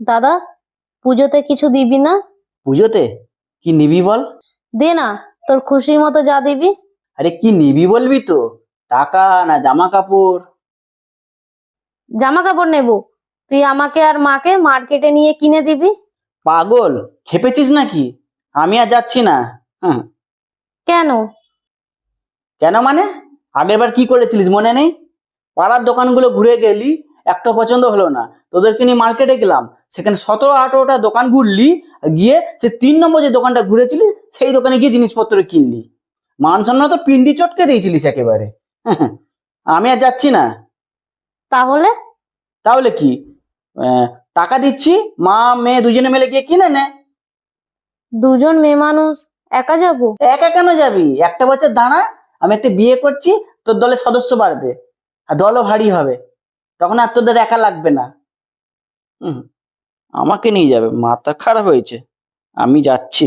দাদা, পুজোতে কিছু দিবি না? পুজোতে কি নিবি বল? দে না, তোর খুশি মতো যা দিবি। আরে কি নিবি বলবি তো? টাকা না জামা কাপড়? জামা কাপড় নেব। তুই আমাকে আর মাকে মার্কেটে নিয়ে কিনে দিবি। পাগল, খেপেছিস নাকি? আমি আর যাচ্ছি না। হুম। কেন? কেন মানে? আগের বার কি করেছিলিস মনে নেই? পাড়ার দোকানগুলো ঘুরে গেলি, একটা পছন্দ হলো না, তোদেরকে নিয়ে মার্কেটে গেলাম, সেখানে 17-18টা দোকান ঘুরলি, গিয়ে সে 3 নম্বর যে দোকানটা ঘুরেছিলি সেই দোকানে গিয়ে জিনিসপত্র কিনলি। মান সম্মান তো পিন্ডি চটকে দিয়েছিলিস একেবারে। হ্যাঁ, আমি আর যাচ্ছি না। তাহলে? তাহলে কি? আহ, টাকা দিচ্ছি, মা মেয়ে দুজনে মিলে গিয়ে কিনে নে। দুজন মেয়ে মানুষ, একা যাব? একা কেন যাবি? একটা বছর দাঁড়া, আমি একটা বিয়ে করছি, তোর দলে সদস্য বাড়বে, আর দলও ভারী হবে, তখন আর তোদের একা লাগবে না। হুম। আমাকে নিয়ে যাবে? মাথা খারাপ হয়েছে? আমি যাচ্ছি।